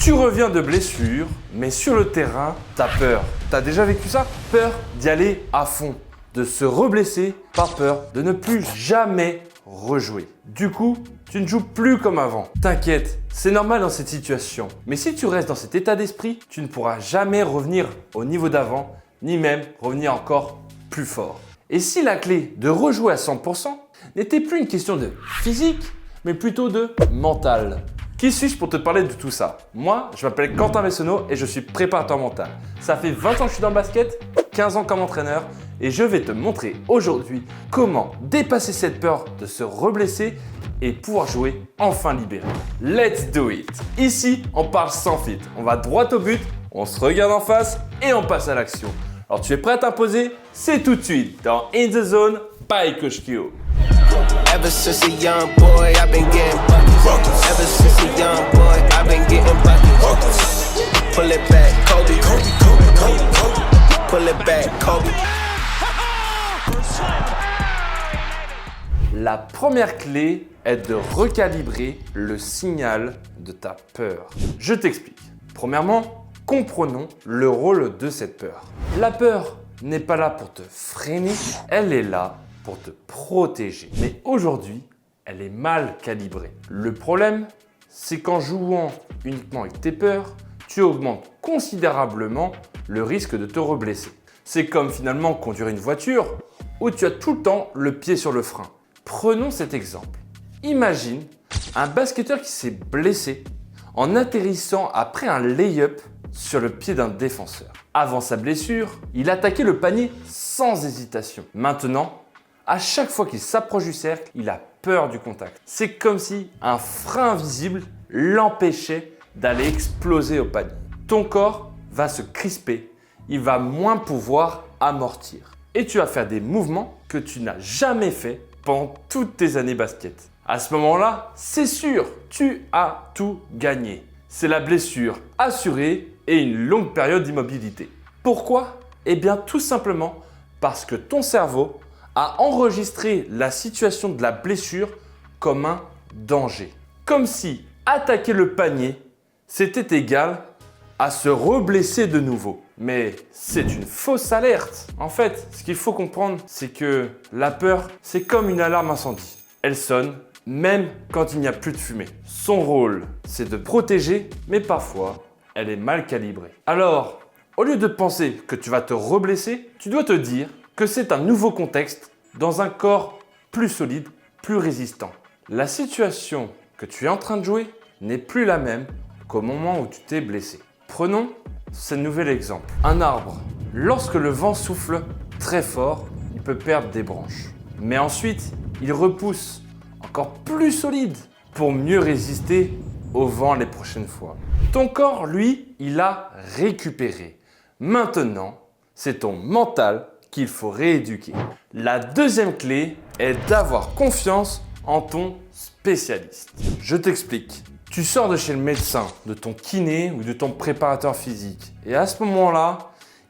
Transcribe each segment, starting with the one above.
Tu reviens de blessure, mais sur le terrain, t'as peur. T'as déjà vécu ça? Peur d'y aller à fond, de se reblesser, par peur de ne plus jamais rejouer. Du coup, tu ne joues plus comme avant. T'inquiète, c'est normal dans cette situation. Mais si tu restes dans cet état d'esprit, tu ne pourras jamais revenir au niveau d'avant, ni même revenir encore plus fort. Et si la clé de rejouer à 100% n'était plus une question de physique, mais plutôt de mental? Qui suis-je pour te parler de tout ça? Moi, je m'appelle Quentin Messonneau et je suis préparateur mental. Ça fait 20 ans que je suis dans le basket, 15 ans comme entraîneur et je vais te montrer aujourd'hui comment dépasser cette peur de se reblesser et pouvoir jouer enfin libéré. Let's do it! Ici, on parle sans filtre. On va droit au but, on se regarde en face et on passe à l'action. Alors tu es prêt à t'imposer? C'est tout de suite dans In the Zone by Coach Kyo. Ever since a young boy, I've been getting buckets. Ever since a young boy, I've been getting buckets. Pull it back, Kobe. Pull it back, Kobe. La première clé est de recalibrer le signal de ta peur. Je t'explique. Premièrement, comprenons le rôle de cette peur. La peur n'est pas là pour te freiner, elle est là pour te protéger. Mais aujourd'hui, elle est mal calibrée. Le problème, c'est qu'en jouant uniquement avec tes peurs, tu augmentes considérablement le risque de te reblesser. C'est comme finalement conduire une voiture où tu as tout le temps le pied sur le frein. Prenons cet exemple. Imagine un basketteur qui s'est blessé en atterrissant après un lay-up sur le pied d'un défenseur. Avant sa blessure, il attaquait le panier sans hésitation. Maintenant, à chaque fois qu'il s'approche du cercle, il a peur du contact. C'est comme si un frein invisible l'empêchait d'aller exploser au panier. Ton corps va se crisper, il va moins pouvoir amortir. Et tu vas faire des mouvements que tu n'as jamais fait pendant toutes tes années basket. À ce moment-là, c'est sûr, tu as tout gagné. C'est la blessure assurée et une longue période d'immobilité. Pourquoi? Eh bien tout simplement parce que ton cerveau a enregistré la situation de la blessure comme un danger. Comme si attaquer le panier, c'était égal à se reblesser de nouveau. Mais c'est une fausse alerte. En fait, ce qu'il faut comprendre, c'est que la peur, c'est comme une alarme incendie. Elle sonne même quand il n'y a plus de fumée. Son rôle, c'est de protéger, mais parfois, elle est mal calibrée. Alors, au lieu de penser que tu vas te reblesser, tu dois te dire que c'est un nouveau contexte dans un corps plus solide, plus résistant. La situation que tu es en train de jouer n'est plus la même qu'au moment où tu t'es blessé. Prenons ce nouvel exemple. Un arbre, lorsque le vent souffle très fort, il peut perdre des branches. Mais ensuite, il repousse encore plus solide pour mieux résister au vent les prochaines fois. Ton corps, lui, il a récupéré. Maintenant, c'est ton mental qu'il faut rééduquer. La deuxième clé est d'avoir confiance en ton spécialiste. Je t'explique. Tu sors de chez le médecin, de ton kiné ou de ton préparateur physique. Et à ce moment-là,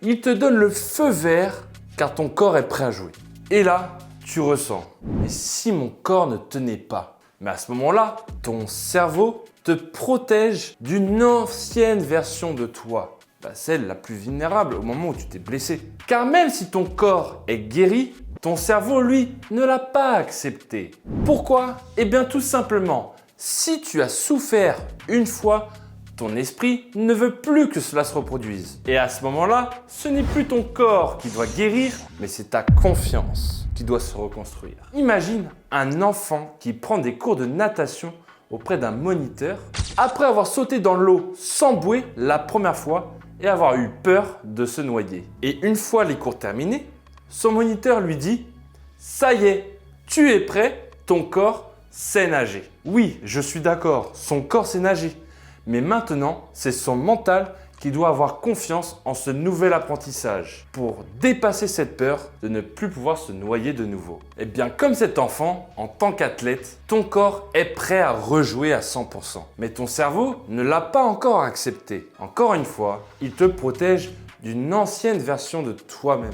il te donne le feu vert car ton corps est prêt à jouer. Et là, tu ressens. Mais si mon corps ne tenait pas? Mais à ce moment-là, ton cerveau te protège d'une ancienne version de toi. Celle la plus vulnérable au moment où tu t'es blessé. Car même si ton corps est guéri, ton cerveau, lui, ne l'a pas accepté. Pourquoi? Eh bien tout simplement, si tu as souffert une fois, ton esprit ne veut plus que cela se reproduise. Et à ce moment-là, ce n'est plus ton corps qui doit guérir, mais c'est ta confiance qui doit se reconstruire. Imagine un enfant qui prend des cours de natation auprès d'un moniteur après avoir sauté dans l'eau sans bouée la première fois et avoir eu peur de se noyer. Et une fois les cours terminés, son moniteur lui dit « Ça y est, tu es prêt, ton corps sait nager. » Oui, je suis d'accord, son corps sait nager. Mais maintenant, c'est son mental qui doit avoir confiance en ce nouvel apprentissage pour dépasser cette peur de ne plus pouvoir se noyer de nouveau. Et bien comme cet enfant, en tant qu'athlète, ton corps est prêt à rejouer à 100%. Mais ton cerveau ne l'a pas encore accepté. Encore une fois, il te protège d'une ancienne version de toi-même,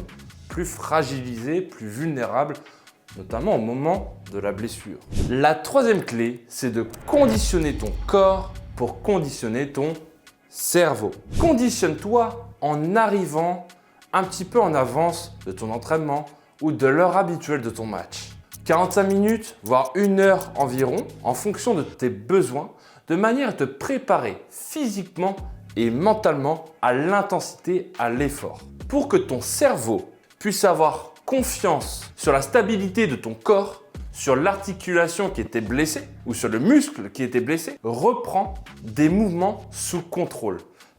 plus fragilisée, plus vulnérable, notamment au moment de la blessure. La troisième clé, c'est de conditionner ton corps pour conditionner ton cerveau. Conditionne-toi en arrivant un petit peu en avance de ton entraînement ou de l'heure habituelle de ton match. 45 minutes, voire 1 heure environ, en fonction de tes besoins, de manière à te préparer physiquement et mentalement à l'intensité, à l'effort. Pour que ton cerveau puisse avoir confiance sur la stabilité de ton corps, sur l'articulation qui était blessée ou sur le muscle qui était blessé, reprends des mouvements sous contrôle.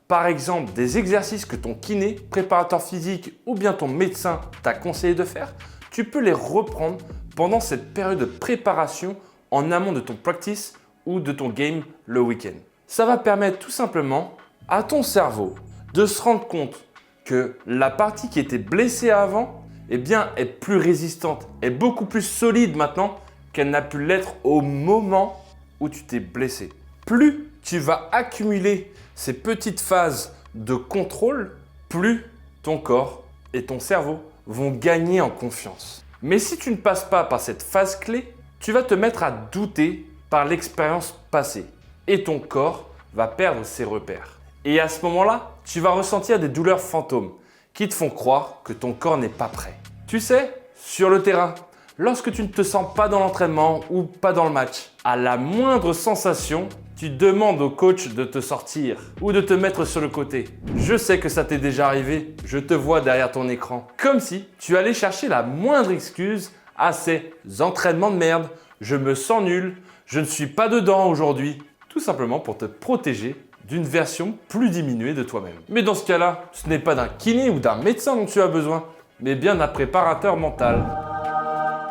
Par exemple, des exercices que ton kiné, préparateur physique ou bien ton médecin t'a conseillé de faire, tu peux les reprendre pendant cette période de préparation en amont de ton practice ou de ton game le week-end. Ça va permettre tout simplement à ton cerveau de se rendre compte que la partie qui était blessée avant est plus résistante, est beaucoup plus solide maintenant qu'elle n'a pu l'être au moment où tu t'es blessé. Plus tu vas accumuler ces petites phases de contrôle, plus ton corps et ton cerveau vont gagner en confiance. Mais si tu ne passes pas par cette phase clé, tu vas te mettre à douter par l'expérience passée et ton corps va perdre ses repères. Et à ce moment-là, tu vas ressentir des douleurs fantômes qui te font croire que ton corps n'est pas prêt. Tu sais, sur le terrain, lorsque tu ne te sens pas dans l'entraînement ou pas dans le match, à la moindre sensation, tu demandes au coach de te sortir ou de te mettre sur le côté. Je sais que ça t'est déjà arrivé, je te vois derrière ton écran. Comme si tu allais chercher la moindre excuse à ces entraînements de merde, je me sens nul, je ne suis pas dedans aujourd'hui. Tout simplement pour te protéger d'une version plus diminuée de toi-même. Mais dans ce cas-là, ce n'est pas d'un kiné ou d'un médecin dont tu as besoin, mais bien d'un préparateur mental.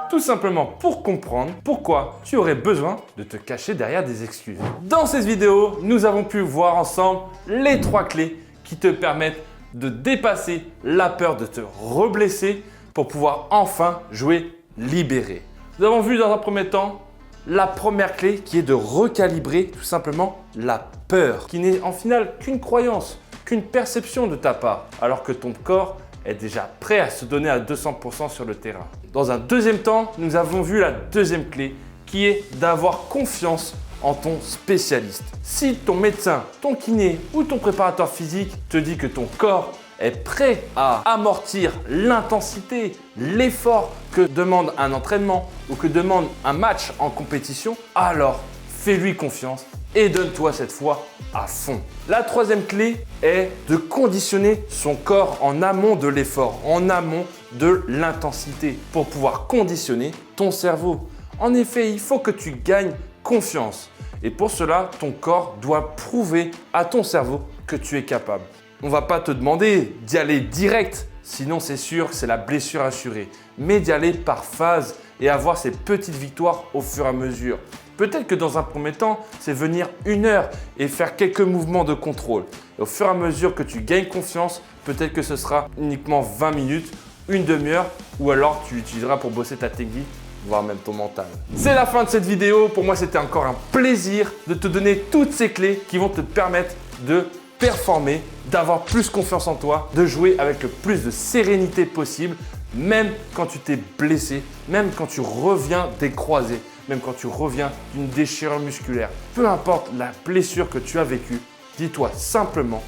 Tout simplement pour comprendre pourquoi tu aurais besoin de te cacher derrière des excuses. Dans cette vidéo, nous avons pu voir ensemble les 3 clés qui te permettent de dépasser la peur de te reblesser pour pouvoir enfin jouer libéré. Nous avons vu dans un premier temps la première clé qui est de recalibrer tout simplement la peur, qui n'est en final qu'une croyance, qu'une perception de ta part, alors que ton corps est déjà prêt à se donner à 200% sur le terrain. Dans un deuxième temps, nous avons vu la deuxième clé qui est d'avoir confiance en ton spécialiste. Si ton médecin, ton kiné ou ton préparateur physique te dit que ton corps est prêt à amortir l'intensité, l'effort que demande un entraînement ou que demande un match en compétition, alors fais-lui confiance et donne-toi cette fois à fond. La troisième clé est de conditionner son corps en amont de l'effort, en amont de l'intensité pour pouvoir conditionner ton cerveau. En effet, il faut que tu gagnes confiance et pour cela, ton corps doit prouver à ton cerveau que tu es capable. On ne va pas te demander d'y aller direct, sinon c'est sûr que c'est la blessure assurée, mais d'y aller par phase et avoir ces petites victoires au fur et à mesure. Peut-être que dans un premier temps, c'est venir 1 heure et faire quelques mouvements de contrôle. Et au fur et à mesure que tu gagnes confiance, peut-être que ce sera uniquement 20 minutes, 1 demi-heure, ou alors tu l'utiliseras pour bosser ta technique, voire même ton mental. C'est la fin de cette vidéo. Pour moi, c'était encore un plaisir de te donner toutes ces clés qui vont te permettre de performer, d'avoir plus confiance en toi, de jouer avec le plus de sérénité possible, même quand tu t'es blessé, même quand tu reviens des croisés, même quand tu reviens d'une déchirure musculaire. Peu importe la blessure que tu as vécue, dis-toi simplement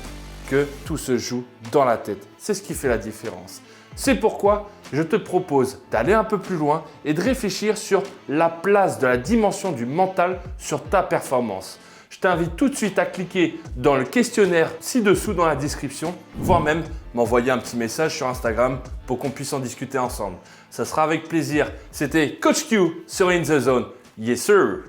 que tout se joue dans la tête. C'est ce qui fait la différence. C'est pourquoi je te propose d'aller un peu plus loin et de réfléchir sur la place de la dimension du mental sur ta performance. Je t'invite tout de suite à cliquer dans le questionnaire ci-dessous dans la description, voire même m'envoyer un petit message sur Instagram pour qu'on puisse en discuter ensemble. Ça sera avec plaisir. C'était Coach Q sur In The Zone. Yes sir!